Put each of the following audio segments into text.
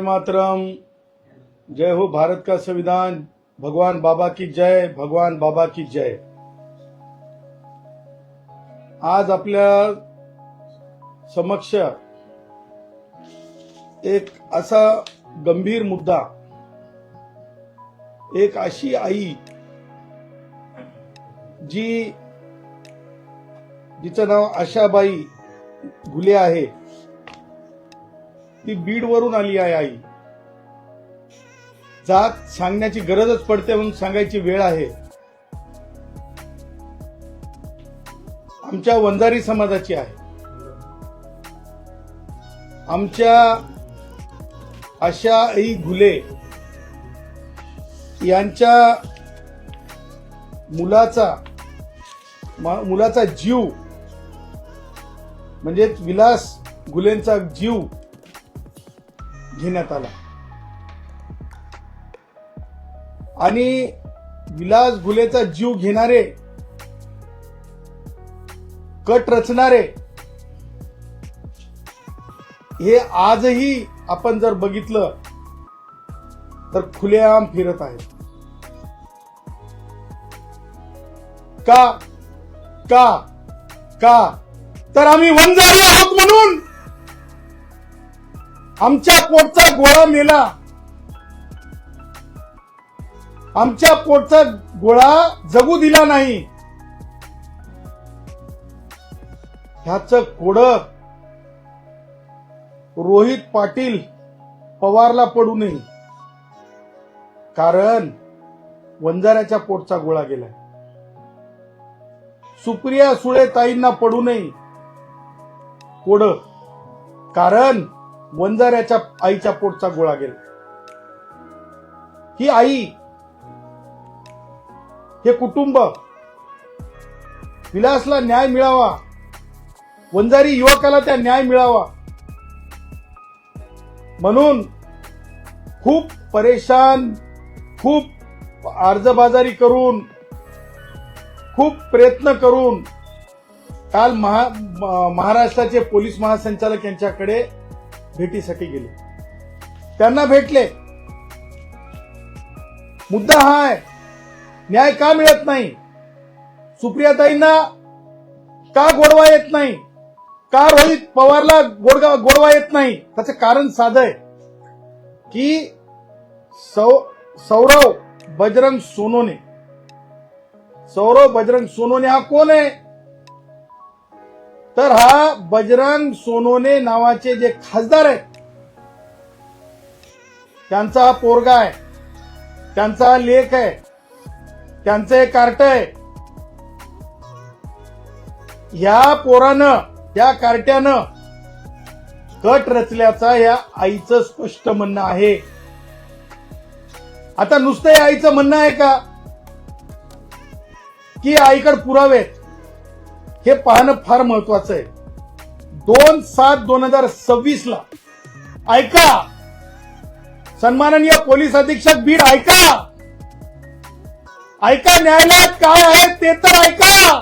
मातरम। जय हो भारत का संविधान। भगवान बाबा की जय, भगवान बाबा की जय। आज आपल्या समक्ष एक असा गंभीर मुद्दा, एक अशी आई जिचं नाव आशाबाई घुले आहे, ती बीड वरून आली आहे। आई जात सांगण्याची गरजच पडते म्हणून सांगायची वेळ आहे। आमच्या वंजारी समाजाची आहे। आमच्या आशा आई घुले यांच्या मुलाचा जीव म्हणजे विलास घुलेंचा जीव घेण्यात आला आणि विलास घुलेचा जीव घेणारे, कट रचणारे हे आजही आपण जर बघितलं तर खुलेआम फिरत आहेत। का का का तर आम्ही वंजारी आहोत म्हणून आमच्या पोटचा गोळा मेला, आमच्या पोटचा गोळा जगू दिला नाही। ह्याचं कोडं रोहित पाटील पवारला पडू नये, कारण वंजाऱ्याच्या पोटचा गोळा गेलाय। सुप्रिया सुळे ताईंना पडू नये कोडं, कारण वंजाऱ्याच्या आईच्या पोटचा गोळा गेला। ही आई, हे कुटुंब, विलासला न्याय मिळावा, वंजारी युवकाला त्या न्याय मिळावा म्हणून खूप परेशान, खूप अर्जबाजारी करून, खूप प्रयत्न करून काल महाराष्ट्राचे पोलीस महासंचालक यांच्याकडे भेटीसाठी गेले। त्यांना भेटले। मुद्दा हा आहे, न्याय का मिळत नाही? सुप्रियाताईंना का गोडवा येत नाही? का रोहित पवारला गोडवा येत नाही? त्याचं कारण साधं आहे की सौरव बजरंग सोनोने हा कोण आहे? तर हा बजरंग सोनोने नावाचे जे खासदार आहेत, त्यांचा हा पोरगा आहे, त्यांचा हा लेक आहे, त्यांचं एक कार्ट आहे। या पोरानं, त्या कार्ट्यानं कट रचल्याचा या आईचं स्पष्ट म्हणणं आहे। आता नुसतं या आईचं म्हणणं आहे का की आईकडे पुरावे आहेत? हे पाहणं फार महत्वाचं आहे। 2/7/2026 ला ऐका, सन्माननीय पोलीस अधीक्षक बीड, ऐका न्यायालयात काय आहे ते तर ऐका।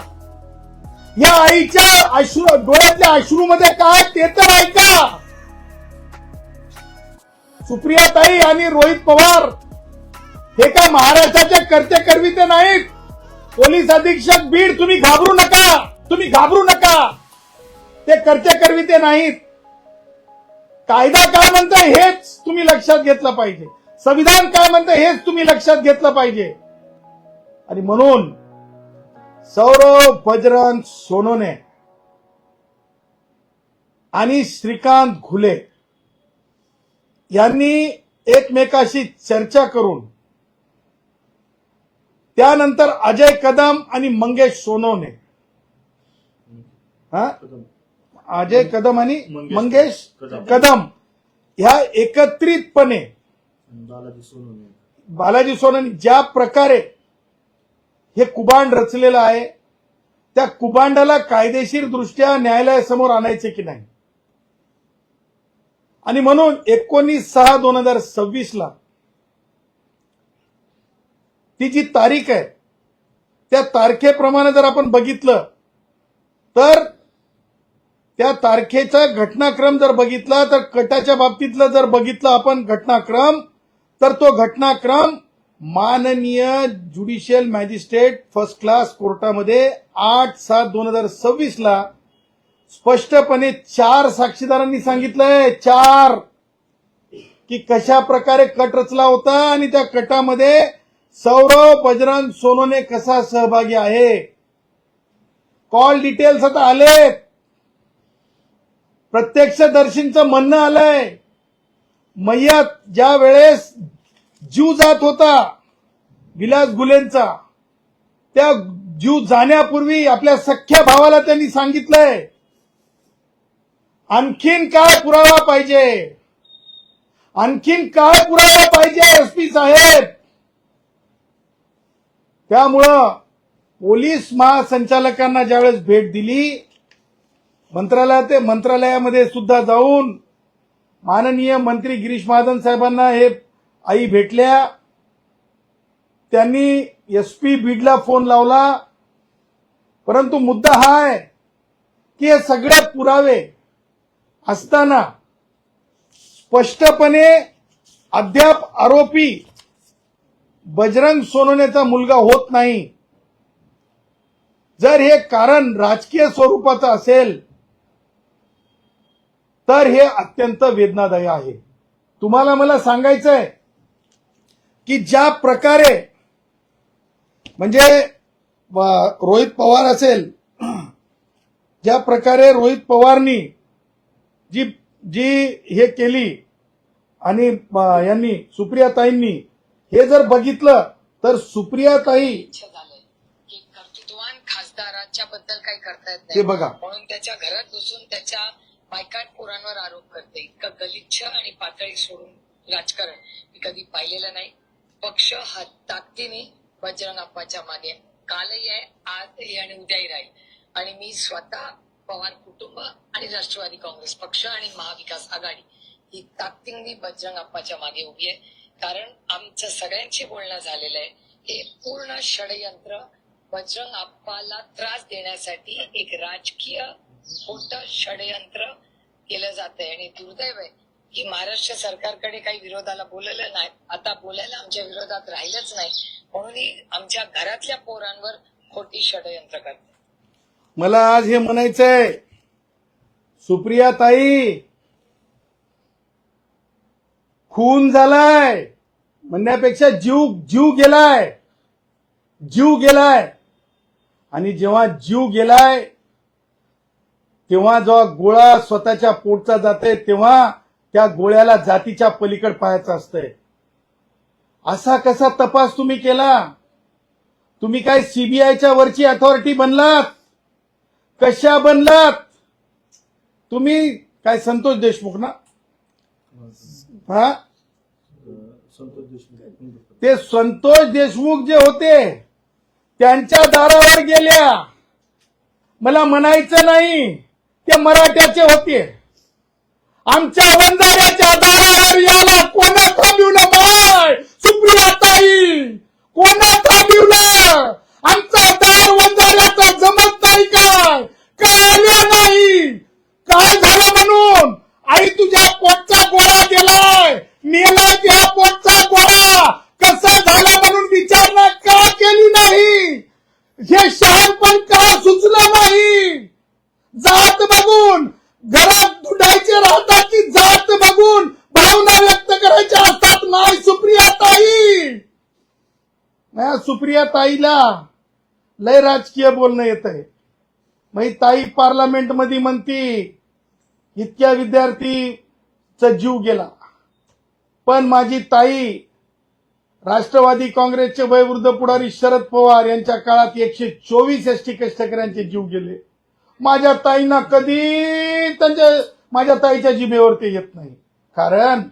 या आईच्या डोळ्यातल्या अश्रूमध्ये काय ते तर ऐका। सुप्रियाताई आणि रोहित पवार हे काय महाराष्ट्राचे कर्ते करविते नाहीत। पोलीस अधीक्षक बीड, तुम्ही घाबरू नका, ते कर्ते करविते नाहीत। कायदा काय म्हणतंय हेच तुम्ही लक्षात घेतलं पाहिजे, संविधान काय म्हणतंय हेच तुम्ही लक्षात घेतलं पाहिजे। आणि म्हणून सौरव बजरंग सोनोने आणि श्रीकांत घुले यांनी एकमेकाशी चर्चा करून, त्यानंतर अजय कदम आणि मंगेश सोनोने, अजय कदम आणि मंगेश कदम ह्या एकत्रितपणे बालाजी सोनोने ज्या प्रकारे हे कुभांड रचलेलं आहे, त्या कुभांडाला कायदेशीर दृष्ट्या न्यायालयासमोर आणायचे की नाही। आणि म्हणून 19/6/2026 ला ती जी तारीख आहे, त्या तारखेप्रमाणे जर आपण बघितलं तर त्या तारखेचा घटनाक्रम जर बघितला तर कटाच्या बाबतीतलं जर बघितलं आपण घटनाक्रम, तर तो घटनाक्रम माननीय ज्युडिशियल मॅजिस्ट्रेट फर्स्ट क्लास कोर्टामध्ये 8/7/2026 ला स्पष्टपणे 4 साक्षीदारांनी सांगितलंय, 4, की कशा प्रकारे कट रचला होता आणि त्या कटामध्ये सौरव बजरंग सोनवणे कसा सहभागी आहे. कॉल डिटेल्स आता आलेत, प्रत्यक्षदर्शींचं म्हणणं आलंय. मय्यत ज्या वेळेस जीव जात होता विलास गुलेंचा, त्या जीव जाण्यापूर्वी आपल्या सख्ख्या भावाला त्यांनी सांगितलंय आणखीन काय पुरावा पाहिजे, आणखीन काय पुरावा पाहिजे एसपी साहेब. त्यामुळं पोलीस महासंचालकांना ज्यावेळेस भेट दिली मंत्रालयामध्ये सुद्धा जाऊन माननीय मंत्री गिरीश महाजन साहेबांना हे आई भेटल्या. त्यांनी एसपी बीडला फोन लावला. परंतु मुद्दा हा आहे की हे सगळे पुरावे असताना स्पष्टपणे अद्याप आरोपी बजरंग सोनवणेचा मुलगा होत नाही. जर हे कारण राजकीय स्वरूपाचं असेल तर हे अत्यंत वेदनादायी आहे. तुम्हाला मला सांगायचंय की ज्या प्रकारे म्हणजे रोहित पवार असेल, ज्या प्रकारे रोहित पवारनी जी जी हे केली आणि यांनी सुप्रियाताईंनी हे जर बघितलं तर सुप्रियाताई कर्तृत्ववान खासदाराच्या बद्दल काही करता येत ते नाही बघा, म्हणून त्याच्या घरात बसून त्याच्या बायकाट पोरांवर आरोप करते. इतकं गलिच्छ आणि पातळी सोडून राजकारण मी कधी पाहिलेलं नाही. पक्ष हा ताकदीने बजरंग अप्पाच्या मागे कालही आहे, आजही आणि उद्याही राहील. आणि मी स्वतः पवार कुटुंब आणि राष्ट्रवादी काँग्रेस पक्ष आणि महाविकास आघाडी ही ताकदीने बजरंग अप्पाच्या मागे उभी आहे. कारण आमचं सगळ्यांशी बोलणं झालेलं आहे. हे पूर्ण षडयंत्र बजरंग अप्पाला त्रास देण्यासाठी एक राजकीय मोठं षडयंत्र केलं जात आहे. आणि दुर्दैव आहे की महाराष्ट्र सरकारकडे काही विरोधाला बोललेलं नाही. आता बोलायला आमच्या विरोधात राहिलंच नाही, म्हणून आमच्या घरातल्या पोरांवर खोटी षडयंत्र करते. मला आज हे म्हणायचंय, सुप्रियाताई खून झालाय म्हणण्यापेक्षा जीव गेलाय, जीव गेलाय. आणि जेव्हा जीव गेलाय तेव्हा जेव्हा गोळा स्वतःच्या पोटचा जाते तेव्हा त्या गोळ्याला जातीच्या पलीकड पाहायचं असतंय. असा कसा तपास तुम्ही केला? तुम्ही काय सीबीआयच्या वरची अथॉरिटी बनलात? कशा बनलात तुम्ही? काय संतोष देशमुख ना? हा, ते संतोष देशमुख जे होते त्यांच्या दारावर गेल्या. मला म्हणायचं नाही ते मराठ्याचे होते. आमच्या वंजाऱ्याच्या दारावर याला कोणा थांबवलं नाही? सुप्रियाताई कोणा थांबवलं? आमचा दार वंजाऱ्याचा जमत नाही काय? कळलं नाही काय झालं म्हणून? आई तुझ्या पोटचा गोळा गेलाय, मेला त्या पोटचा गोळा कसा झाला म्हणून विचारणा का केली नाही? हे शहाणपण का सुचलं नाही? जात बघून घरात दुधायचे राहतात की जात बघून भावना व्यक्त करायच्या असतात? नाही सुप्रियाताई, नाही सुप्रियाताईला लय राजकीय बोलणं येत आहे. मग ताई पार्लमेंट मध्ये म्हणती इतक्या विद्यार्थीचा जीव गेला, पण माझी ताई राष्ट्रवादी काँग्रेसचे वयोवृद्ध पुढारी शरद पवार यांच्या काळात 124 एसटी कष्टकऱ्यांचे जीव गेले. माझ्या ताईंना कधी माझ्या ताईच्या जिभेवर ते येत नाही, कारण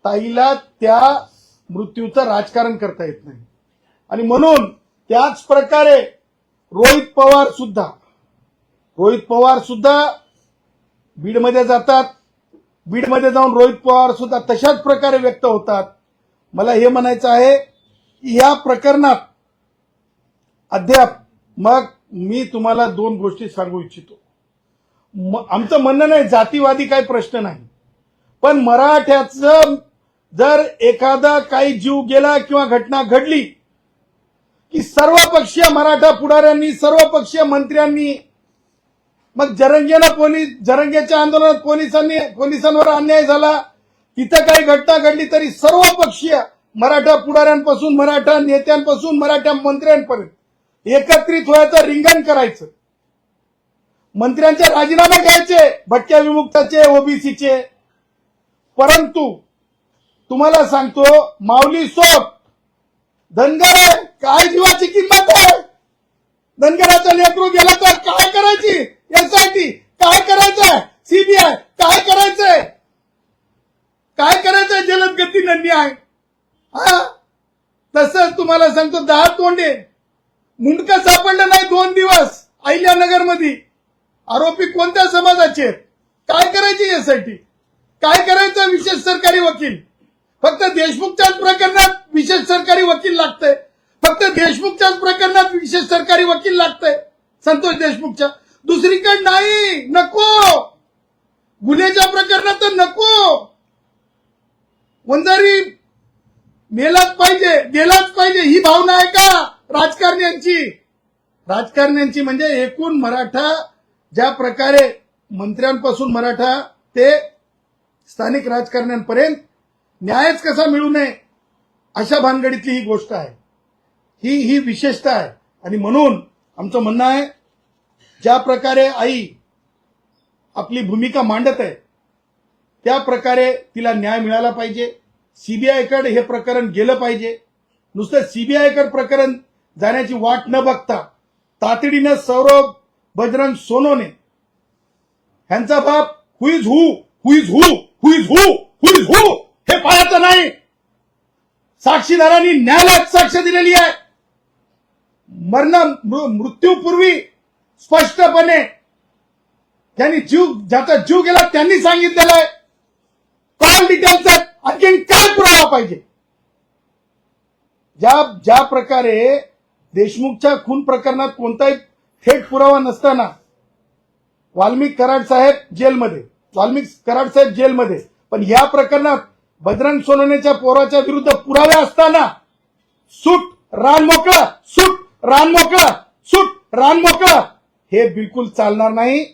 ताईला त्या मृत्यूचं राजकारण करता येत नाही. आणि म्हणून त्याच प्रकारे रोहित पवार सुद्धा बीडमध्ये जातात. बीडमध्ये जाऊन रोहित पवार सुद्धा तशाच प्रकारे व्यक्त होतात. मला हे म्हणायचं आहे की या प्रकरणात अद्याप मग मी तुम्हाला 2 गोष्टी सांगू इच्छितो. आमचं म्हणणं नाही जातीवादी काही प्रश्न नाही, पण मराठ्याचं जर एखादा काही जीव गेला किंवा घटना घडली की सर्वपक्षीय मराठा पुढाऱ्यांनी, सर्वपक्षीय मंत्र्यांनी, मग जरंगेच्या आंदोलनात पोलिसांवर अन्याय झाला, तिथं काही घटना घडली तरी सर्वपक्षीय मराठा पुढाऱ्यांपासून, मराठा नेत्यांपासून, मराठा मंत्र्यांपर्यंत एकत्रित व्हायचं, रिंगण करायचं, मंत्र्यांचे राजीनामे घ्यायचे, भटक्या विमुक्ताचे, ओबीसीचे. परंतु तुम्हाला सांगतो, माऊली सोट धनगर आहे, काय जीवाची किंमत आहे. धनगराचं लेकरू गेलं तर काय करायची, एसआयटी काय करायचंय, सीबीआय काय करायचंय, काय करायचंय, जलद गतीनं न्याय. तसंच तुम्हाला सांगतो, 10 तोंडे मुंडकं सापडलं नाही 2 दिवस अहिल्यानगर मध्ये. आरोपी कोणत्या समाजाचे, काय करायची एसआयटी, काय करायचं विशेष सरकारी वकील. फक्त देशमुखच्याच प्रकरणात विशेष सरकारी वकील लागतंय, फक्त देशमुखच्याच प्रकरणात विशेष सरकारी वकील लागतंय, संतोष देशमुखच्या. दुसरीकडे नाही, नको. गुन्ह्याच्या प्रकरणात तर नको. वंजारी मेलाच पाहिजे, गेलाच पाहिजे, ही भावना आहे का राजकारण्यांची. राजकारण्यांची म्हणजे एकूण मराठा, ज्या प्रकारे मंत्र्यांपासून मराठा ते स्थानिक राजकारण्यांपर्यंत न्यायच कसा मिळू नये अशा भानगडीतली ही गोष्ट आहे, ही विशेषता आहे. आणि म्हणून आमचं म्हणणं आहे, ज्या प्रकारे आई आपली भूमिका मांडत आहे त्या प्रकारे तिला न्याय मिळाला पाहिजे. सीबीआयकडे हे प्रकरण गेलं पाहिजे. नुसतं सीबीआयकडे प्रकरण जाण्याची वाट न बघता तातडीनं सौरभ बजरंग सोनवणे ह्यांचा बाप हुईज हु हे पाहायचं नाही. साक्षीदारांनी न्यायालयात साक्ष दिलेली आहे. मृत्यूपूर्वी स्पष्टपणे ज्याचा जीव गेला त्यांनी सांगितलेलं आहे. कॉल डिटेल्स आहेत, आणखी काय पुरावा पाहिजे. ज्या प्रकारे देशमुखच्या खून प्रकरणात कोणताही थेट पुरावा नसताना वाल्मिक कराड साहेब जेलमध्ये, पण या प्रकरणात बजरंग सोनवणेच्या पोराच्या विरुद्ध पुरावे असताना रान मोकळं हे बिलकुल चालणार नाही.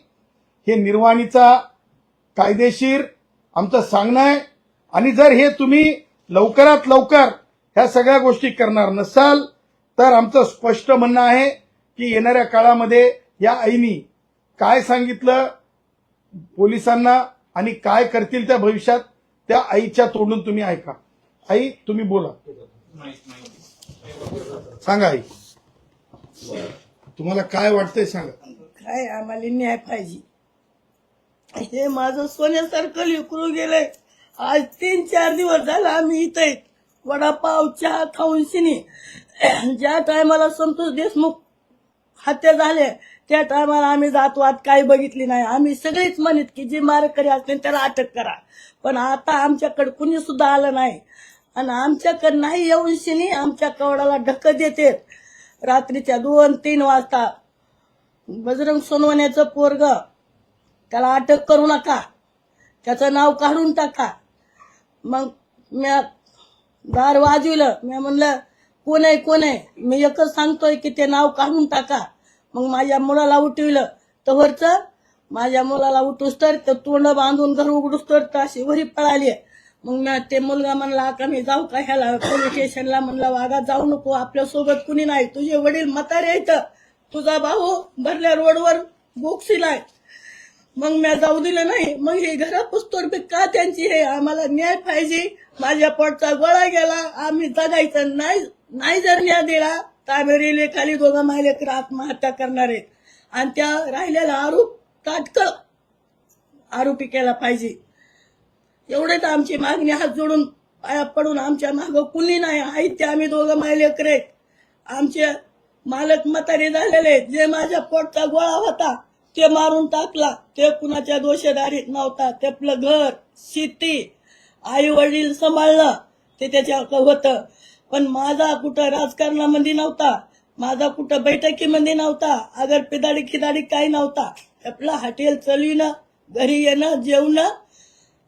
हे निर्वाणीचा कायदेशीर आमचं सांगणं आहे. आणि जर हे तुम्ही लवकरात लवकर ह्या सगळ्या गोष्टी करणार नसाल तर आमचं स्पष्ट म्हणणं आहे की येणाऱ्या काळामध्ये या आईनी काय सांगितलं पोलिसांना आणि काय करतील त्या भविष्यात, त्या आईच्या तोंडून तुम्ही ऐका. आई, तुम्ही बोला, सांगा आई, तुम्हाला काय वाटतंय सांगा. काय आम्हाला न्याय पाहिजे. हे माझं सोन्यासारखं लेकरू गेलंय. आज 3-4 दिवस झाला आम्ही इथे वडापाव चहा खाऊन शिनी. ज्या टायमाला संतोष देशमुख हत्या झाले त्या टायमाला आम्ही जातवाद काही बघितली नाही. आम्ही सगळेच म्हणत की जे मारेकरी असतील त्याला अटक करा, पण आता आमच्याकडे कुणी सुद्धा आलं नाही. आणि आमच्याकडे नाही येऊन शिनी आमच्या कवडाला ढक्क देते. रात्रीच्या 2-3 वाजता बजरंग सोनवण्याचं पोरग, त्याला अटक करू नका, त्याचं नाव काढून टाका. मग म्या दार वाजविलं, मी म्हणलं कोण आहे. मी एकच सांगतोय की ते नाव काढून टाका. मग माझ्या मुलाला उठविलं, तवरच माझ्या मुलाला उठूस तर तोंड बांधून घर उघडूस तर अशी वरी पळाली. मग ते मुलगा म्हणला का मी जाऊ का ह्याला पोलीस स्टेशनला. म्हणला वागा जाऊ नको, आपल्यासोबत कुणी नाही, तुझे वडील म्हातारे आहेत, तुझा भाऊ भरल्या रोडवर बोक्सीलाय. मग मी जाऊ दिलं नाही. मग हे घरा पुस्तोर का त्यांची हे आम्हाला न्याय पाहिजे. माझ्या पोटचा गोळा गेला, आम्ही जगायचं नाही जर न्याय दिला तर आम्ही रेल्वे खाली 2 महिलेकर आत्महत्या करणार आहेत. आणि त्या राहिलेला आरोप तात्काळ आरोपी केला पाहिजे. एवढेच आमची मागणी. हात जोडून पाया पडून आमच्या मागं कुणी नाही आहेत ते आम्ही 2 महिलेकर आहेत. आमचे मालक म्हातारे झालेले, जे माझ्या पोटचा गोळा होता ते मारून टाकला, ते कुणाच्या दोषदारीत नव्हता. ते आपलं घर शेती आई वडील सांभाळलं ते त्याच्याकडे होतं. पण माझा कुठं राजकारणामध्ये नव्हता, माझा कुठं बैठकीमध्ये नव्हता, अगर पिदाडी खिदाडी काही नव्हता. आपलं हॉटेल चालविणं, घरी येणं, जेवणं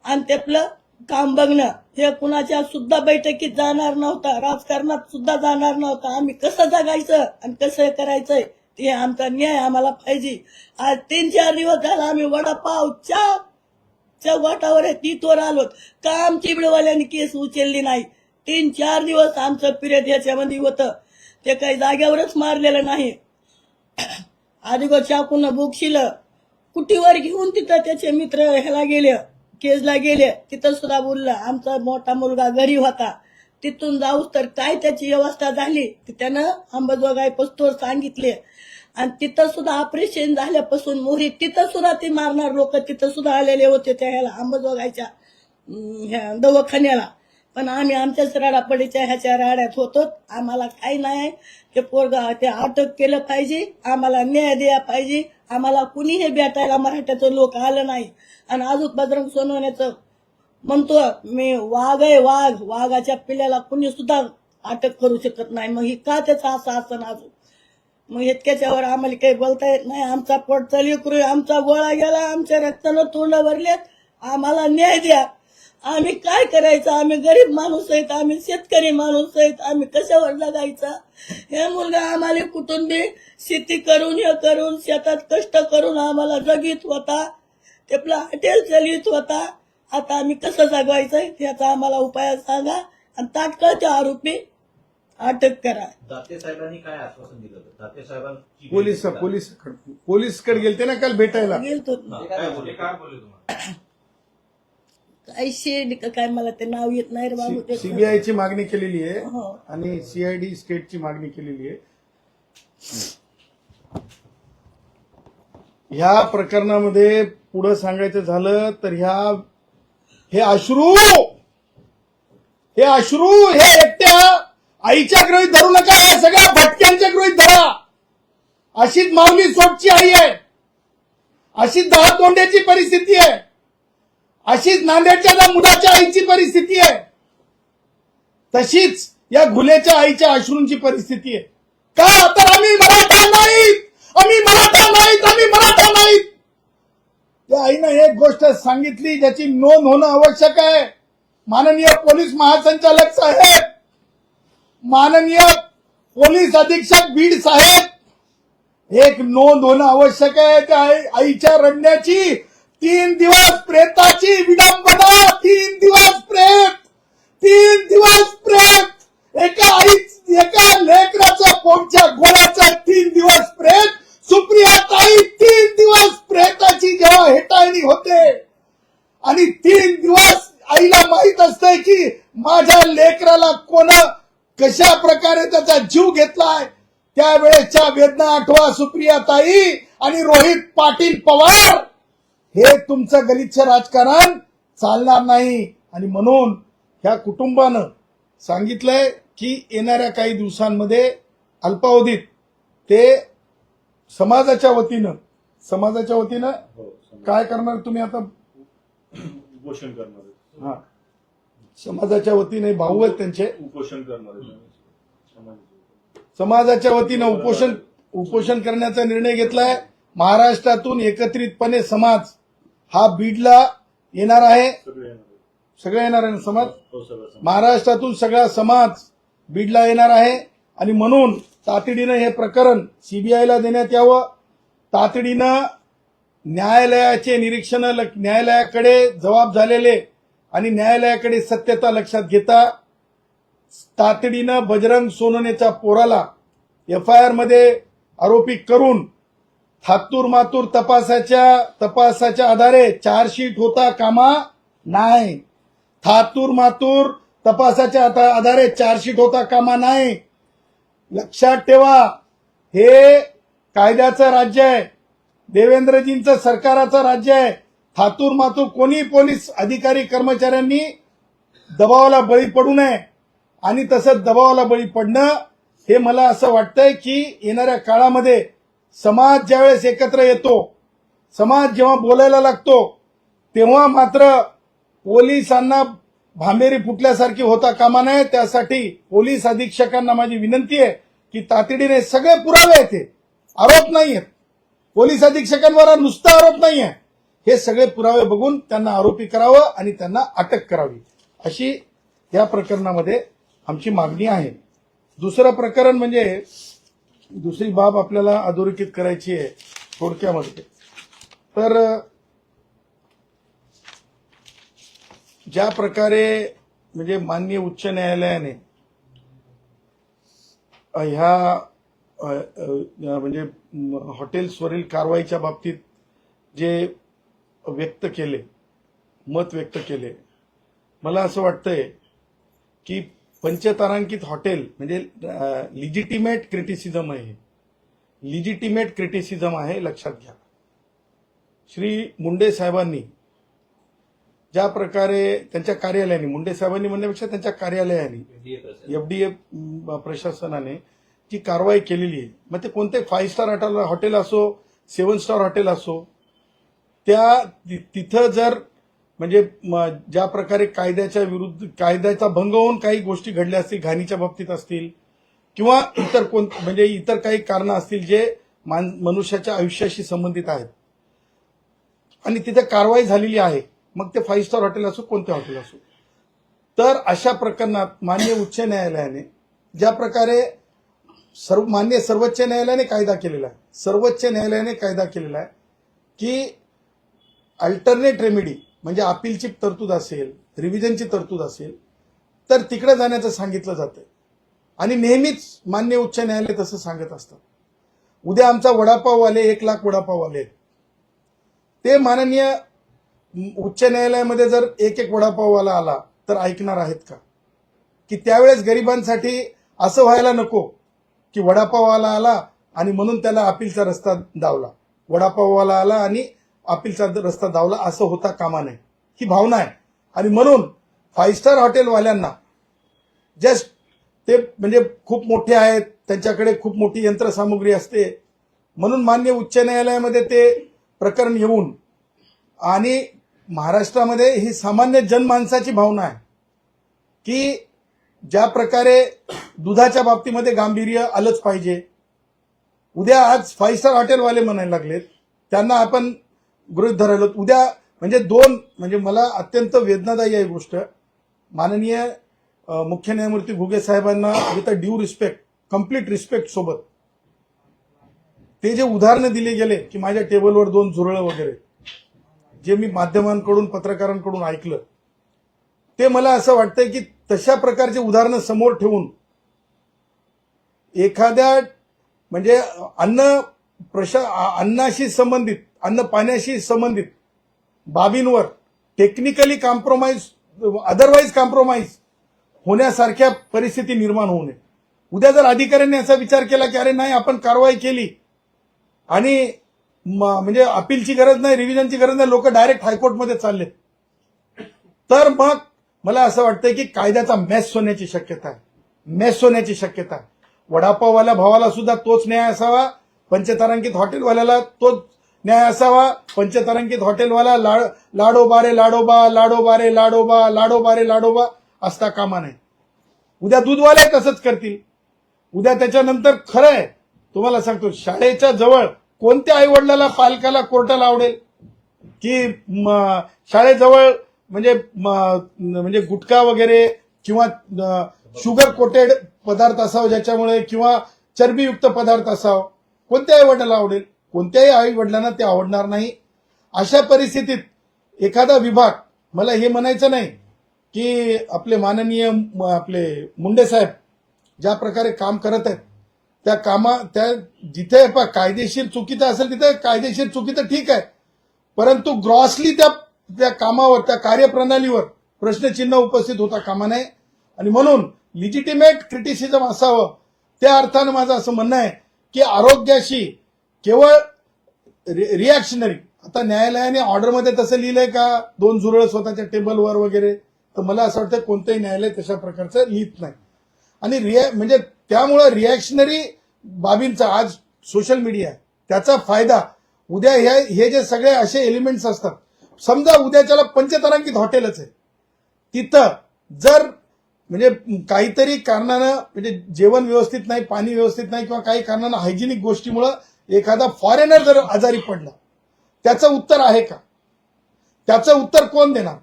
आणि ते आपलं काम बघणं. हे कुणाच्या सुद्धा बैठकीत जाणार नव्हता, राजकारणात सुद्धा जाणार नव्हता. आम्ही कसं जगायचं आणि कसं करायचंय ते आमचा न्याय आम्हाला पाहिजे. आज 3-4 दिवस झाला आम्ही वडापाव च्या वाटावर तिथवर आलो का आमची बिडवाल्यांनी केस उचलली नाही. 3-4 दिवस आमचं पिरियड याच्यामध्ये होतं. ते काही जाग्यावरच मारलेलं नाही. आदिगो चाकून बुकशिलं कुटीवर घेऊन तिथं त्याचे मित्र ह्याला गेले, केजला गेले. तिथं सुद्धा बोलला. आमचा मोठा मुलगा घरी होता. तिथून जाऊस तर काय त्याची व्यवस्था झाली ती त्यानं अंबाजोगाई पस्तोर सांगितले. आणि तिथं सुद्धा ऑपरेशन झाल्यापासून मोहरी तिथं सुद्धा ते मारणार लोक तिथं सुद्धा आलेले होते त्या ह्याला अंबाजोगाईच्या दवाखान्याला. पण आम्ही आमच्याच राडापडीच्या ह्याच्या राड्यात होतो. आम्हाला काही नाही. ते पोरगा ते अटक केलं पाहिजे. आम्हाला न्याय द्या पाहिजे. आम्हाला कुणी हे भेटायला मराठ्याचं लोक आलं नाही. आणि अजून बजरंग सोनवण्याचं म्हणतो मी वाघ आहे, वाघाच्या पिल्ल्याला कुणी सुद्धा अटक करू शकत नाही. मग ही का त्याचं असं असं अजून मग इतक्याच्यावर आम्हाला काही बोलता येत नाही. आमचा पोट चालू करू, आमचा गोळा गेला, आमच्या रक्तानं तोंड भरलेत. आम्हाला न्याय द्या. आम्ही काय करायचं? आम्ही गरीब माणूस आहेत, आम्ही शेतकरी माणूस आहेत. आम्ही कशावर जगायचं? हे मुलगा आम्हाला कुटुंबी शेती करून हे करून शेतात कष्ट करून आम्हाला जगीत होता. ते आपला हॉटेल चालवित होता. आता आम्ही कसं जगवायचंय त्याचा आम्हाला उपाय सांगा आणि तात्काळ ते आरोपी अटक करा. दाते साहेबांनी काय आश्वासन दिलं होतं? दाते साहेबांची पोलीसकडे गेलते ना काल भेटायला. गेलतो काय बोलले तुम्हाला? काय शेड काय मला ते नाव येत नाही रे बाबू. ते सीबीआयची मागणी केलेली आहे हो. आणि सीआयडी स्टेटची मागणी केलेली आहे. ह्या प्रकरणामध्ये पुढे सांगायचं झालं तर हे अश्रू हे एकट्या आईच्या गृहीत धरू नका. या सगळ्या भटक्यांच्या गृहीत धरा. अशीच माऊली सोटची आई आहे, अशीच दहा तोंड्याची परिस्थिती आहे, अशीच नांदेडच्या मुलाच्या आईची परिस्थिती आहे, तशीच या घुलेच्या आईच्या अश्रूंची परिस्थिती आहे. का तर आम्ही मराठा नाहीत, आम्ही मराठा नाहीत, आम्ही मराठा नाहीत. त्या आईनं एक गोष्ट सांगितली ज्याची नोंद होणं आवश्यक आहे. माननीय पोलीस महासंचालक साहेब, माननीय पोलीस अधीक्षक बीड साहेब, एक नोंद होणं आवश्यक आहे त्या आईच्या रडण्याची. 3 दिवस प्रेताची विडंबना, 3 दिवस प्रेत, 3 दिवस प्रेत. एका लेकराच्या पोटच्या गोळ्याचं 3 दिवस प्रेत. सुप्रिया ताई 3 दिवस प्रेताची जेव्हा हेटाळणी होते आणि 3 दिवस आईला माहित असतंय की माझ्या लेकराला कोण कशा प्रकारे त्याचा जीव घेतलाय, त्यावेळेच्या वेदना आठवा सुप्रिया ताई आणि रोहित पाटील पवार. हे तुमचं गलिच्छ राजकारण चालणार नाही. आणि म्हणून ह्या कुटुंबानं सांगितलंय की येणाऱ्या काही दिवसांमध्ये अल्पावधीत ते समाजाच्या वतीनं काय करणार तुम्ही आता? उपोषण करणार आहे. हा, समाजाच्या वतीने भाऊ आहेत त्यांचे, उपोषण करणार आहे. समाजाच्या वतीनं उपोषण करण्याचा निर्णय घेतलाय. महाराष्ट्रातून एकत्रितपणे समाज हा बीडला येणार आहे. सगळे येणार आहे ना समाज? महाराष्ट्रातून सगळा समाज बीडला येणार आहे. आणि म्हणून तातडीनं हे प्रकरण सीबीआयला देण्यात यावं. तातडीनं न्यायालयाचे निरीक्षण न्यायालयाकडे जबाब झालेले आणि न्यायालयाकडे सत्यता लक्षात घेता तातडीनं बजरंग सोनवणेच्या पोराला एफआयआर मध्ये आरोपी करून थातूर मातूर तपासाच्या आधारे चार्जशीट होता कामा नाही. थातूर मातूर तपासाच्या आधारे चार्जशीट होता कामा नाही. लक्षात ठेवा, हे कायद्याचं राज्य आहे, देवेंद्रजींचं सरकाराचं राज्य आहे. थातूर मातूर कोणी पोलीस अधिकारी कर्मचाऱ्यांनी दबावाला बळी पडू नये. आणि तसंच दबावाला बळी पडणं हे मला असं वाटतंय की येणाऱ्या काळामध्ये समाज ज्यावेळेस एकत्र येतो, समाज जेव्हा बोलायला लागतो, तेव्हा मात्र पोलिसांना भांबेरी फुटल्यासारखी होता कामा नये. त्यासाठी पोलीस अधीक्षकांना माझी विनंती आहे की तातडीने सगळे पुरावे आहेत, आरोप नाही आहेत, पोलीस अधीक्षकांवर हा नुसता आरोप नाही आहे, हे सगळे पुरावे बघून त्यांना आरोपी करावं आणि त्यांना अटक करावी, अशी या प्रकरणामध्ये आमची मागणी आहे. दुसरं प्रकरण म्हणजे दुसरी बाब आपल्याला अधोरेखित करायची आहे थोडक्यामध्ये. तर ज्या प्रकारे म्हणजे माननीय उच्च न्यायालयाने ह्या म्हणजे हॉटेल्सवरील कारवाईच्या बाबतीत जे मत व्यक्त केले, मला असं वाटतंय की पंचतारांकित हॉटेल म्हणजे लिजिटिमेट क्रिटिसिझम आहे, लिजिटिमेट क्रिटिसिझम आहे, लक्षात घ्या. श्री मुंडे साहेबांनी ज्या प्रकारे त्यांच्या कार्यालयाने, मुंडे साहेबांनी म्हणण्यापेक्षा त्यांच्या कार्यालयाने, एफडीए प्रशासनाने जी कारवाई केलेली आहे, मग ते कोणते 5 स्टार हॉटेल असो, 7 स्टार हॉटेल असो, तिथं जर म्हणजे ज्या प्रकारे कायद्याचा भंग होऊन काही गोष्टी घडल्या असतील, घाणीच्या बाबतीत असतील किंवा इतर काही कारणं असतील जे मनुष्याच्या आयुष्याशी संबंधित आहेत आणि तिथे कारवाई झालेली आहे, मग ते 5 स्टार हॉटेल असो, कोणते हॉटेल असो, तर अशा प्रकरणात माननीय उच्च न्यायालयाने ज्या प्रकारे माननीय सर्वोच्च न्यायालयाने कायदा केलेला आहे, सर्वोच्च न्यायालयाने कायदा केलेला आहे की अल्टरनेट रेमेडी म्हणजे अपीलची तरतूद असेल, रिव्हिजनची तरतूद असेल, तर तिकडे जाण्याचं सांगितलं जातं आणि नेहमीच माननीय उच्च न्यायालय तसं सांगत असतात. उद्या आमचा वडापाववाले 1 लाख वडापाववाले ते माननीय उच्च न्यायालयामध्ये जर एक वडापाववाला आला तर ऐकणार आहेत का? की त्यावेळेस गरिबांसाठी असं व्हायला नको की वडापाववाला आला आणि म्हणून त्याला अपीलचा रस्ता दावला, वडापाववाला आला आणि अपीलचा रस्ता दावला, असं होता कामा नये, ही भावना आहे. आणि म्हणून 5 स्टार हॉटेलवाल्यांना जस्ट ते म्हणजे खूप मोठे आहेत, त्यांच्याकडे खूप मोठी यंत्रसामुग्री असते, म्हणून मान्य उच्च न्यायालयामध्ये ते प्रकरण येऊन आणि महाराष्ट्रामध्ये ही सामान्य जनमानसाची भावना आहे की ज्या प्रकारे दुधाच्या बाबतीमध्ये गांभीर्य आलंच पाहिजे. उद्या आज 5 स्टार हॉटेलवाले म्हणायला लागलेत, त्यांना आपण गृहीत धरायला उद्या म्हणजे मला अत्यंत वेदनादायी आहे गोष्ट. माननीय मुख्य न्यायमूर्ती घुगे साहेबांना with a due respect, complete respect सोबत ते जे उदाहरणं दिले गेले की माझ्या टेबलवर 2 झुरळं वगैरे, जे मी माध्यमांकडून पत्रकारांकडून ऐकलं, ते मला असं वाटतंय की तशा प्रकारचे उदाहरणं समोर ठेवून एखाद्या म्हणजे अन्नाशी संबंधित, अन्न पाण्याशी संबंधित बाबींवर टेक्निकली कॉम्प्रोमाइज, अदरवाईज कॉम्प्रोमाइज होण्यासारख्या परिस्थिती निर्माण होऊ नये. उद्या जर अधिकाऱ्यांनी असा विचार केला की अरे नाही आपण कारवाई केली आणि म्हणजे अपीलची गरज नाही, रिव्हिजनची गरज नाही, लोक डायरेक्ट हायकोर्टमध्ये चालले, तर मग मला असं वाटतंय की कायद्याचा मेस होण्याची शक्यता आहे. वडापाववाल्या भावाला सुद्धा तोच न्याय असावा, पंचतारांकित हॉटेलवाल्याला तोच न्याय असावा. पंचतारांकित हॉटेलवाला लाडोबारे लाडोबा, लाडोबारे लाडोबा, लाडोबारे लाडोबा असता कामा नये. उद्या दूधवाले तसंच करतील. उद्या त्याच्यानंतर खरं आहे तुम्हाला सांगतो, शाळेच्या जवळ कोणत्या आईवडिलाला पालकाला कोर्टाला आवडेल की शाळेजवळ म्हणजे गुटखा वगैरे किंवा शुगर कोटेड पदार्थ असावं ज्याच्यामुळे, किंवा चरबीयुक्त पदार्थ असावं, कोणत्या आईवडिलाला आवडेल? कोणत्याही आईवडिलांना ते आवडणार नाही. अशा परिस्थितीत एखादा विभाग, मला हे म्हणायचं नाही की आपले माननीय मुंडे साहेब ज्या प्रकारे काम करत आहेत त्या जिथे कायदेशीर चुकीचं असेल तिथे कायदेशीर चुकीचं ठीक आहे, परंतु ग्रॉसली त्या कामावर, त्या कार्यप्रणालीवर प्रश्नचिन्ह उपस्थित होता कामा नये. आणि म्हणून लिजिटिमेट क्रिटिसिझम असावं. त्या अर्थानं माझं असं म्हणणं आहे की आरोग्याशी केवळ रिॲक्शनरी, आता न्यायालयाने ऑर्डरमध्ये तसं लिहिलंय का 2 झुरळ स्वतःच्या टेबलवर वगैरे, तर मला असं वाटतं कोणतंही न्यायालय तशा प्रकारचं लिहित नाही. आणि म्हणजे त्यामुळं रिॲक्शनरी बाबींचा आज सोशल मीडिया आहे, त्याचा फायदा उद्या हे जे सगळे असे एलिमेंट्स असतात, समजा उद्याच्याला पंचतारांकित हॉटेलच आहे, तिथं जर म्हणजे काहीतरी कारणानं म्हणजे जेवण व्यवस्थित नाही, पाणी व्यवस्थित नाही, किंवा काही कारणानं हायजिनिक गोष्टीमुळं एखादा फॉरेनर जर आजारी पडला त्याचं उत्तर आहे का? त्याचं उत्तर कोण देणार?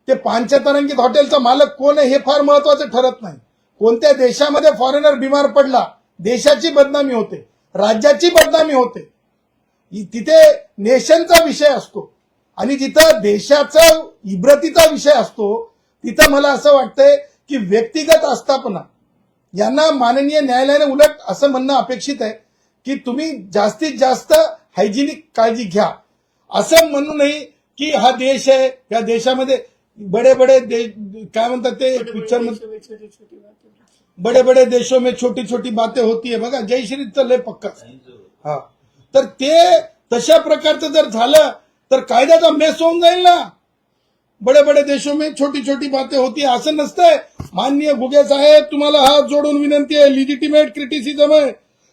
ते पांचतरंगीत हॉटेलचा मालक कोण आहे हे फार महत्वाचं ठरत नाही. कोणत्या देशामध्ये फॉरेनर बिमार पडला देशाची बदनामी होते, राज्याची बदनामी होते. तिथे नेशनचा विषय असतो आणि जिथं देशाचा इब्रतीचा विषय असतो तिथं मला असं वाटतंय की व्यक्तिगत आस्थापना यांना माननीय न्यायालयाने उलट असं म्हणणं अपेक्षित आहे की तुम्ही जास्तीत जास्त हायजिनिक काळजी घ्या. असं म्हणू नये की हा देश आहे, या देशामध्ये बडे बडे काय म्हणतात ते पिक्चर मध्ये बडे बडे देशों में छोटी छोटी बातें होती है बघा, जयश्रीचं लय पक्का. हा, तर ते तशा प्रकारचं जर झालं तर कायद्याचा मेस होऊन जाईल ना. बडे बडे देशों में छोटी छोटी बातें होती है असं नसतंय. माननीय घुगे साहेब तुम्हाला हात जोडून विनंती आहे, लिजिटिमेट क्रिटिसिझम आहे,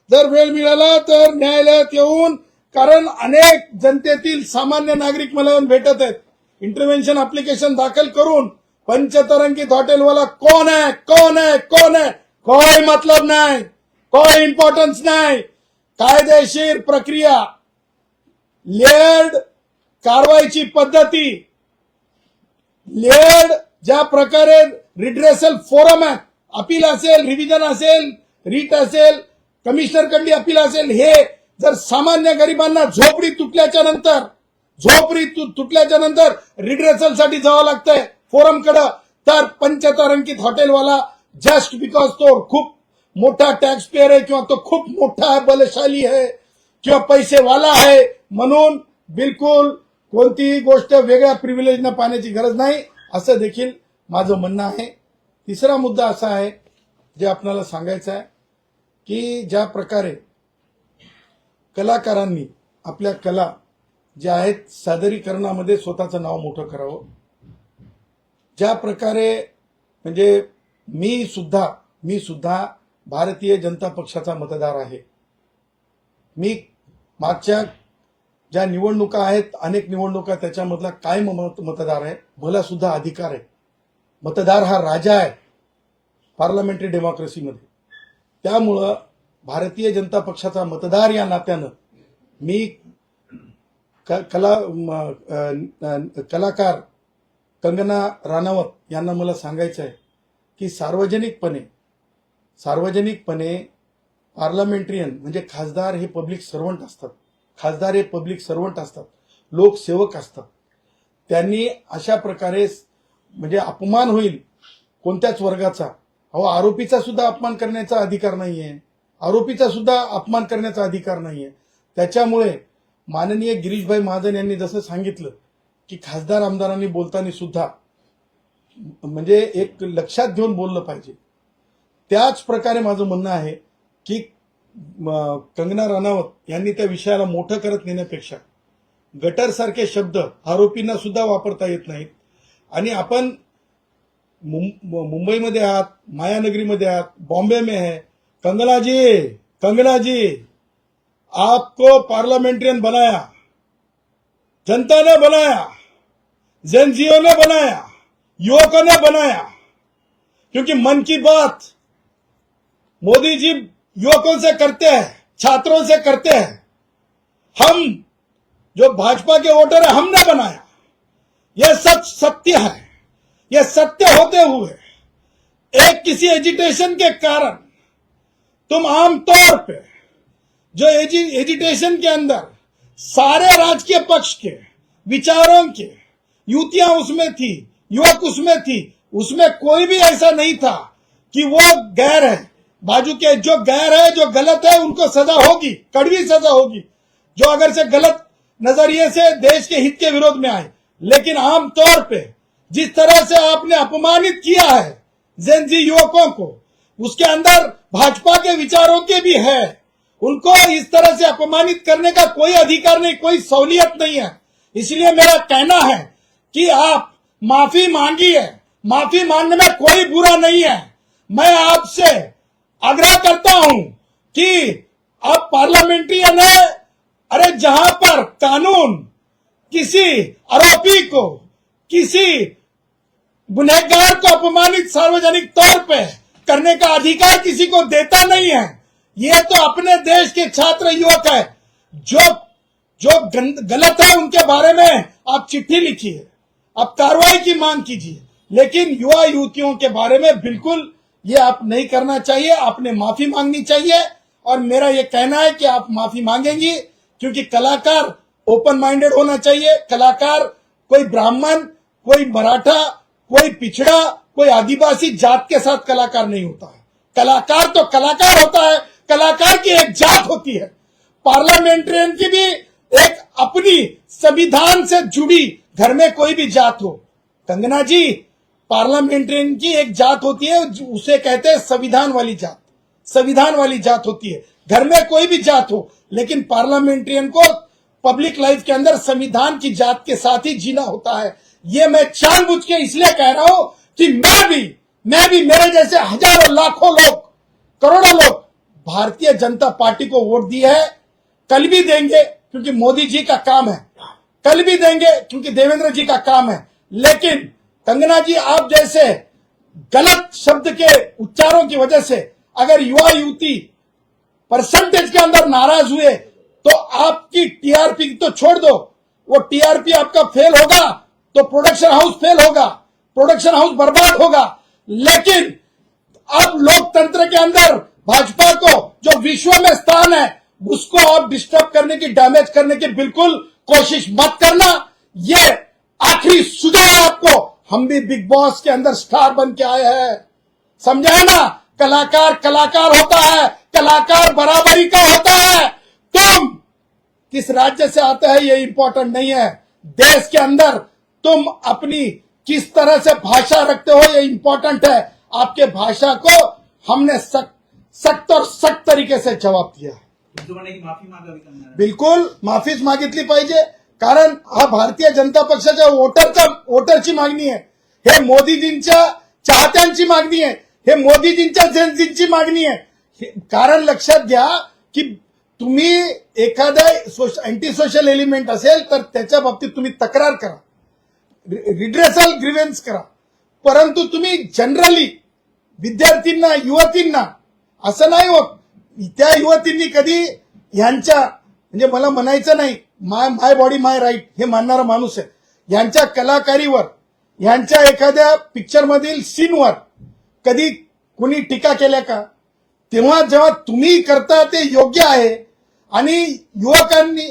जर वेळ मिळाला तर न्यायालयात येऊन, कारण अनेक जनतेतील सामान्य नागरिक मला येऊन भेटत आहेत, इंटरव्हेन्शन अप्लिकेशन दाखल करून पंचतरंगीत हॉटेलवाला कौन है कौन है कौन है, कोई मतलब नाही, कोई इम्पॉर्टन्स नाही. कायदेशीर प्रक्रिया, लेअर्ड कारवाईची पद्धती, लेअर्ड ज्या प्रकारे रिड्रेसल फोरम आहे, अपील असेल, रिव्हिजन असेल, रीट असेल, कमिशनर कडली अपील असेल, हे जर सामान्य गरिबांना झोपडी तुटल्याच्या नंतर रिड्रेसलसाठी जावं लागतंय फोरम कडे, तर पंचतारांकित हॉटेलवाला जस्ट बिकॉज तो खूप मोठा टॅक्स पेयर आहे किंवा तो खूप मोठा बलशाली आहे किंवा पैसेवाला आहे म्हणून बिलकुल कोणतीही गोष्ट वेगळ्या प्रिव्हिलेजनं पाहण्याची गरज नाही, असं देखील माझं म्हणणं आहे. तिसरा मुद्दा असा आहे जे आपल्याला सांगायचं आहे की ज्या प्रकारे कलाकारांनी आपल्या कला ज्या आहेत सादरीकरणामध्ये स्वतःचं नाव मोठं करावं, ज्या प्रकारे म्हणजे मी सुद्धा भारतीय जनता पक्षाचा मतदार आहे. मी मागच्या ज्या निवडणुका आहेत, अनेक निवडणुका, त्याच्यामधला कायम मतदार आहे. मला सुद्धा अधिकार आहे. मतदार हा राजा आहे पार्लमेंटरी डेमोक्रेसीमध्ये. त्यामुळं भारतीय जनता पक्षाचा मतदार या नात्यानं मी कलाकार कंगना राणावत यांना मला सांगायचं आहे की सार्वजनिकपणे पार्लमेंटरियन म्हणजे खासदार हे पब्लिक सर्वंट असतात, लोकसेवक असतात. त्यांनी अशा प्रकारे म्हणजे अपमान होईल कोणत्याच वर्गाचा, आरोपीचा सुद्धा अपमान करण्याचा अधिकार नाहीये. त्याच्यामुळे माननीय गिरीशभाई महाजन यांनी जसं सांगितलं की खासदार आमदारांनी बोलताना सुद्धा म्हणजे एक लक्षात घेऊन बोललं पाहिजे. त्याच प्रकारे माझं म्हणणं आहे की कंगना राणावत यांनी त्या विषयाला मोठं करत नेण्यापेक्षा गटर सारखे शब्द आरोपींना सुद्धा वापरता येत नाहीत. आणि आपण मुंबईमध्ये आहात, मायानगरीमध्ये आहात, बॉम्बे में है. कंगना जी आपको पार्लियामेंट्रियन बनाया, जनता ने बनाया, जेनजीओ ने बनाया, युवकों ने बनाया, क्योंकि मन की बात मोदी जी युवकों से करते हैं, छात्रों से करते हैं. हम जो भाजपा के वोटर है हमने बनाया. यह सत्य है. यह सत्य होते हुए एक किसी एजिटेशन के कारण तुम आमतौर पे जो एजिटेशन के अंदर सारे राजकीय पक्ष के विचारों के युतियां उसमें थी, युवक उसमें थी, उसमें कोई भी ऐसा नहीं था कि वो गैर है. बाजू के जो गैर है, जो गलत है, उनको सजा होगी, कड़वी सजा होगी, जो अगर से गलत नजरिए से देश के हित के विरोध में आए. लेकिन आमतौर पे जिस तरह से आपने अपमानित किया है जेनजी युवकों को, उसके अंदर भाजपा के विचारों के भी है. उनको इस तरह से अपमानित करने का कोई अधिकार नहीं, कोई सहूलियत नहीं है. इसलिए मेरा कहना है कि आप माफी मांगिए. माफी मांगने में कोई बुरा नहीं है. मैं आपसे आग्रह करता हूं कि आप पार्लियामेंट्रियन है, अरे जहां पर कानून किसी आरोपी को, किसी गुनहगार को अपमानित सार्वजनिक तौर पे करने का अधिकार किसी को देता नहीं है. ये तो अपने देश के छात्र युवक है. जो गलत है उनके बारे में आप चिट्ठी लिखिए, आप कार्रवाई की मांग कीजिए, लेकिन युवा युवतियों के बारे में बिल्कुल ये आप नहीं करना चाहिए। आपने माफी मांगनी चाहिए और मेरा ये कहना है कि आप माफी मांगेंगी, क्योंकि कलाकार ओपन माइंडेड होना चाहिए। कलाकार कोई ब्राह्मण, कोई मराठा, कोई पिछड़ा, कोई आदिवासी जात के साथ कलाकार नहीं होता है। कलाकार तो कलाकार होता है, कलाकार की एक जात होती है। पार्लियामेंट्रियन की भी एक अपनी संविधान से जुड़ी, घर में कोई भी जात हो, कंगना जी, पार्लियामेंट्रियन की एक जात होती है, उसे कहते हैं संविधान वाली जात। संविधान वाली जात होती है, घर में कोई भी जात हो, लेकिन पार्लियामेंट्रियन को पब्लिक लाइफ के अंदर संविधान की जात के साथ ही जीना होता है। ये मैं जानबूझ के इसलिए कह रहा हूं कि मैं भी मेरे जैसे हजारों लाखों लोग, करोड़ों लोग भारतीय जनता पार्टी को वोट दिए है, कल भी देंगे क्योंकि मोदी जी का काम है, कल भी देंगे क्योंकि देवेंद्र जी का काम है। लेकिन कंगना जी, आप जैसे गलत शब्द के उच्चारों की वजह से अगर युवा युवती परसेंटेज के अंदर नाराज हुए तो आपकी टीआरपी तो छोड़ दो, वो टीआरपी आपका फेल होगा तो प्रोडक्शन हाउस फेल होगा, प्रोडक्शन हाउस बर्बाद होगा। लेकिन आप लोकतंत्र के अंदर भाजपा को जो विश्व में स्थान है उसको आप डिस्टर्ब करने की, डैमेज करने की बिल्कुल कोशिश मत करना। ये आखिरी सुझाव है आपको। हम भी बिग बॉस के अंदर स्टार बन के आए हैं, समझा है ना। कलाकार कलाकार होता है, कलाकार बराबरी का होता है। तुम किस राज्य से आते हैं ये इंपॉर्टेंट नहीं है, देश के अंदर तुम अपनी किस तरह से भाषा रखते हो ये इंपॉर्टेंट है। आपके भाषा को हमने सख्त और सख्त तरीके से जवाब दिया। माफी मागावी करणार बिलकुल माफीच मागितली पाहिजे, कारण हा भारतीय जनता पक्षाच्या वोटरची मागणी आहे, हे मोदीजींच्या चाहत्यांची मागणी आहे, हे मोदीजींच्या जनतेची मागणी आहे। कारण लक्षात घ्या की तुम्ही एखादा अँटी सोशल एलिमेंट असेल तर त्याच्या बाबतीत तुम्ही तक्रार करा, रिड्रेसल ग्रीवेन्स करा, परंतु तुम्ही जनरली विद्यार्थ्यांना, युवतींना असं नाही होत। त्या युवतींनी कधी ह्यांच्या, म्हणजे मला म्हणायचं नाही, माय बॉडी माय राईट हे मानणारा माणूस आहे, ह्यांच्या कलाकारीवर, ह्यांच्या एखाद्या पिक्चर मधील सीनवर कधी कोणी टीका केल्या का? तेव्हा जेव्हा तुम्ही करता ते योग्य आहे। आणि युवकांनी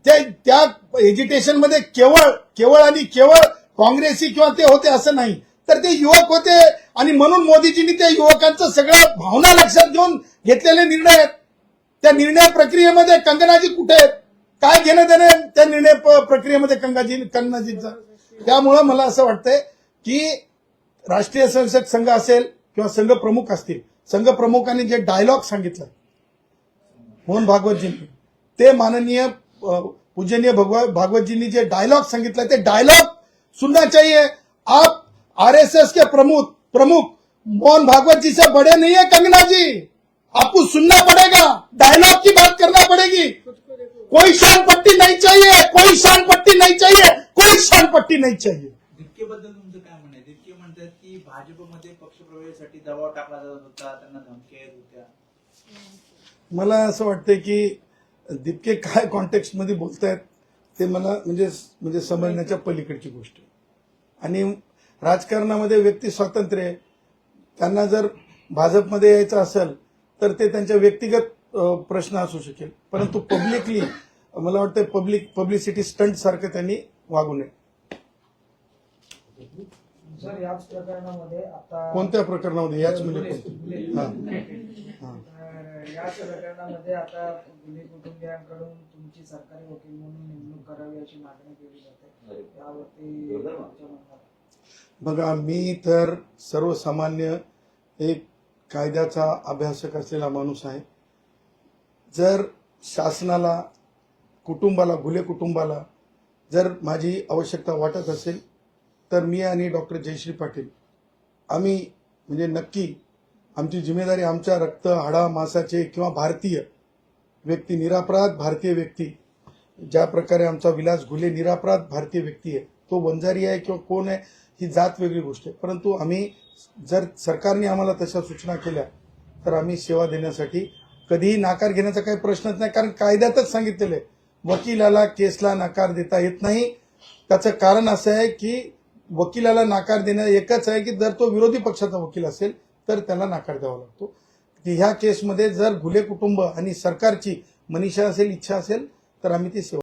त्या एज्युकेशन मध्ये केवळ आणि केवळ काँग्रेसी किंवा ते होते असं नाही, तर ते युवक होते आणि म्हणून मोदीजींनी त्या युवकांचं सगळं भावना लक्षात घेऊन घेतलेले निर्णय आहेत। त्या निर्णय प्रक्रियेमध्ये कंगनाजी कुठे आहेत? काय घेणं देणं त्या निर्णय प्रक्रियेमध्ये कंगनाजींचं? त्यामुळे मला असं वाटतंय की राष्ट्रीय स्वयंसेवक संघ असेल किंवा संघ प्रमुख असतील, संघ प्रमुखांनी जे डायलॉग सांगितलं मोहन भागवतजींनी, ते माननीय पूजनीय भागवतजींनी जे डायलॉग सांगितलं ते डायलॉग सुनना चाहिए। आप आरएसएस के प्रमुख मोहन भागवत जी से बड़े नहीं है कंगना जी, आपको सुनना पड़ेगा, डायलॉग की बात करना पड़ेगी। कोई शान पट्टी नहीं चाहिए, कोई शान पट्टी नहीं चाहिए, कोई शान पट्टी नहीं चाहिए। दिपकेबद्दल तुमचं काय म्हणणं आहे? दिपके म्हणतात की भाजपमध्ये पक्षप्रवेशासाठी दबाव टाकला जात होता, त्यांना धमक्या येत होत्या। मला असं वाटतंय की दिपके काय कॉन्टेक्स्ट मध्ये बोलतायत ते मला म्हणजे समजण्याच्या पलीकडची गोष्ट आहे। आणि राजकारणामध्ये व्यक्ती स्वातंत्र्य आहे, त्यांना जर भाजपमध्ये यायचं असेल तर ते त्यांच्या व्यक्तिगत प्रश्न असू शकेल, परंतु पब्लिकली मला वाटतं पब्लिसिटी स्टंट सारखं त्यांनी वागू नये। सर, याच प्रकरणामध्ये आता कोणत्या प्रकरणामध्ये? याच म्हणजे याच प्रकरणामध्ये आता गुन्हे कुटुंबियांकडून तुमची सरकारी वकील म्हणून नेमणूक करावी अशी मागणी केली जाते, यावरती तुमचं म्हणणं काय? बघा, मी तर सर्वसामान्य एक कायद्याचा अभ्यासक असलेला माणूस आहे। जर शासनाला, कुटुंबाला, गुन्हे कुटुंबाला जर माझी आवश्यकता वाटत असेल तर मी आणि डॉक्टर जयश्री पाटील आम्ही म्हणजे नक्की आमची जिम्मेदारी, आमच्या रक्त हाडा मासाचे किंवा भारतीय व्यक्ती, निरापराध भारतीय व्यक्ती, ज्या प्रकारे आमचा विलास घुले निरापराध भारतीय व्यक्ती आहे, तो वंजारी आहे किंवा कोण आहे ही जात वेगळी गोष्ट आहे, परंतु आम्ही जर सरकारने आम्हाला तशा सूचना केल्या तर आम्ही सेवा देण्यासाठी कधीही नकार घेण्याचा काही प्रश्नच नाही, कारण कायद्यातच सांगितलेलं आहे वकिलाला केसला नकार देता येत नाही. त्याचं कारण असं आहे की वकिलाला नकार देणं एकच आहे की जर तो विरोधी पक्षाचा वकील असेल तर त्याला नकार द्यावा लागतो. ह्या केसमध्ये जर घुले कुटुंब आणि सरकारची मनीषा असेल, इच्छा असेल तर आम्ही ती सेवा